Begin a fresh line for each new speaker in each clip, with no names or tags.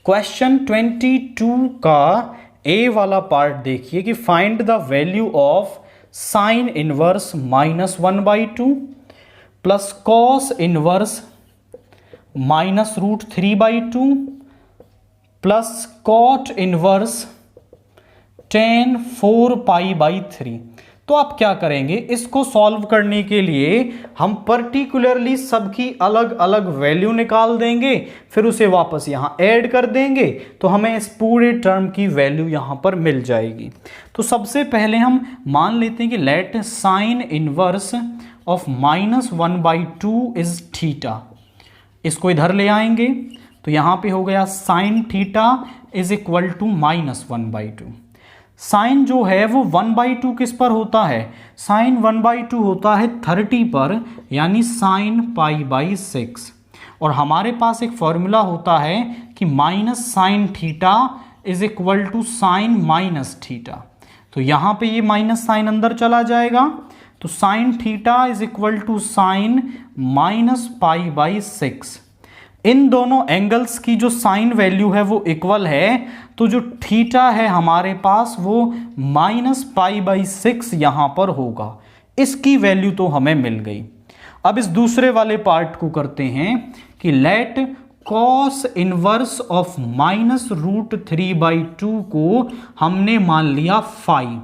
Question 22 का ए वाला part देखिए कि find the value of sine inverse -1/2 plus cos inverse -√3/2 plus cot inverse tan 4π/3। तो आप क्या करेंगे, इसको सॉल्व करने के लिए हम पर्टिकुलरली सबकी अलग अलग वैल्यू निकाल देंगे, फिर उसे वापस यहाँ ऐड कर देंगे तो हमें इस पूरे टर्म की वैल्यू यहाँ पर मिल जाएगी। तो सबसे पहले हम मान लेते हैं कि let sine inverse of -1/2 is theta. इसको इधर ले आएंगे तो यहाँ पे हो गया sine theta is equal to -1/2। Sine जो है वो 1/2 किस पर होता है, साइन 1/2 होता है 30 पर, यानी साइन π/6। और हमारे पास एक फॉर्मूला होता है कि minus sine theta is equal to sine minus theta. तो यहाँ पे ये माइनस साइन अंदर चला जाएगा, तो sine theta is equal to sine -π/6। इन दोनों एंगल्स की जो साइन वैल्यू है वो इक्वल है, तो जो थीटा है हमारे पास वो -π/6 यहाँ पर होगा। इसकी वैल्यू तो हमें मिल गई। अब इस दूसरे वाले पार्ट को करते हैं कि लेट कॉस इनवर्स ऑफ -√3/2 को हमने मान लिया फाई।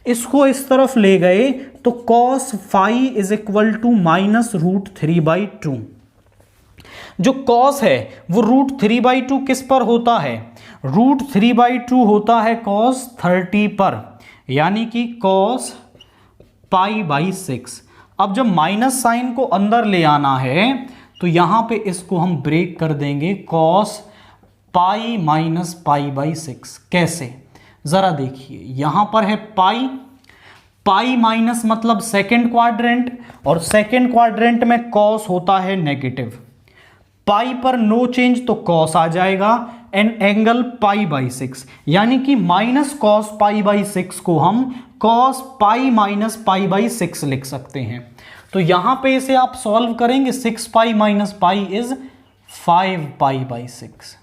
इसको इस तरफ ले गए तो cos phi is equal to -√3/2। जो कॉस है वो √3/2 किस पर होता है, √3/2 होता है कॉस 30 पर, यानी कि कॉस π/6। अब जब माइनस साइन को अंदर ले आना है तो यहां पे इसको हम ब्रेक कर देंगे, कॉस π - π/6। कैसे, जरा देखिए, यहां पर है पाई माइनस मतलब सेकेंड क्वाड्रेंट, और सेकेंड क्वाड्रेंट में कॉस होता है नेगेटिव। पाई पर नो चेंज तो कॉस आ जाएगा एंड एंगल π/6, यानी कि माइनस कॉस π/6 को हम कॉस π - π/6 लिख सकते हैं। तो यहां पे इसे आप सॉल्व करेंगे, 6π - π इज 5π/6।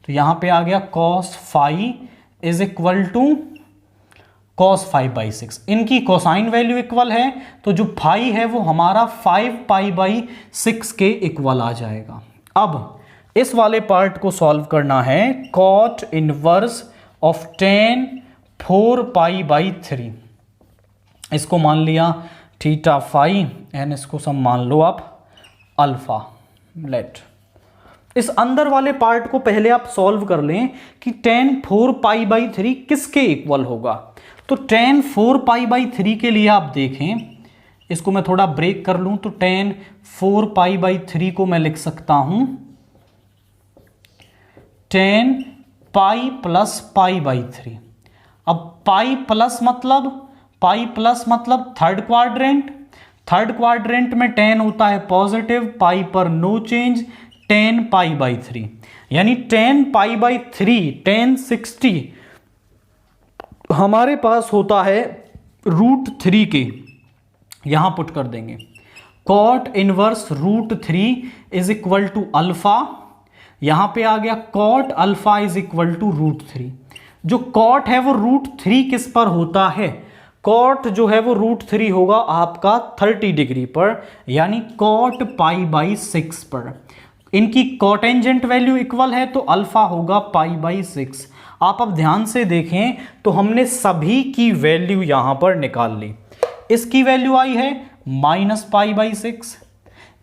तो यहां पे आ गया cos phi is equal to cos 5/6। इनकी कोसाइन वैल्यू इक्वल है, तो जो फाई है वो हमारा 5π/6 के इक्वल आ जाएगा। अब इस वाले पार्ट को सॉल्व करना है, कॉट इनवर्स ऑफ tan 4π/3। इसको मान लिया थीटा फाई एंड इसको सब मान लो आप अल्फा। लेट इस अंदर वाले पार्ट को पहले आप सॉल्व कर लें कि tan 4π/3 किसके इक्वल होगा। तो tan 4π/3 के लिए आप देखें, इसको मैं थोड़ा ब्रेक कर लूं तो tan 4π/3 को मैं लिख सकता हूं tan π + π/3। अब पाई प्लस मतलब थर्ड क्वाड्रेंट में tan होता है पॉजिटिव, पाई पर नो चेंज, tan π/3, यानी tan π/3 tan 60 हमारे पास होता है √3 के, यहां पुट कर देंगे cot inverse √3 is equal to alpha. यहां पे आ गया cot alpha is equal to √3। जो कॉट है वो √3 किस पर होता है, कॉट जो है वो √3 होगा आपका 30 डिग्री पर, यानी कॉट π/6 पर। इनकी कॉटेंजेंट वैल्यू इक्वल है तो अल्फा होगा π/6। आप अब ध्यान से देखें तो हमने सभी की वैल्यू यहां पर निकाल ली। इसकी वैल्यू आई है -π/6,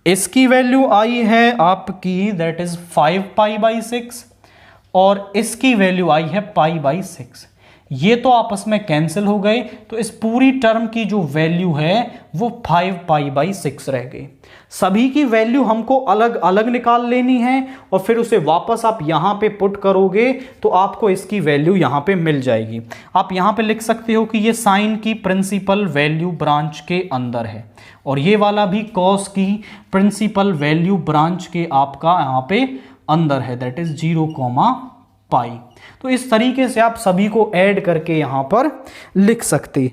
इसकी वैल्यू आई है आपकी दैट इज 5π/6, और इसकी वैल्यू आई है π/6। ये तो आपस में कैंसिल हो गए, तो इस पूरी टर्म की जो वैल्यू है वो 5π/6 रह गई। सभी की वैल्यू हमको अलग अलग निकाल लेनी है और फिर उसे वापस आप यहां पे पुट करोगे तो आपको इसकी वैल्यू यहां पे मिल जाएगी। आप यहां पे लिख सकते हो कि ये साइन की प्रिंसिपल वैल्यू ब्रांच के अंदर है, और ये वाला भी कॉस की प्रिंसिपल वैल्यू ब्रांच के आपका यहां पे अंदर है, दैट इज 0, π। तो इस तरीके से आप सभी को ऐड करके यहां पर लिख सकते हैं।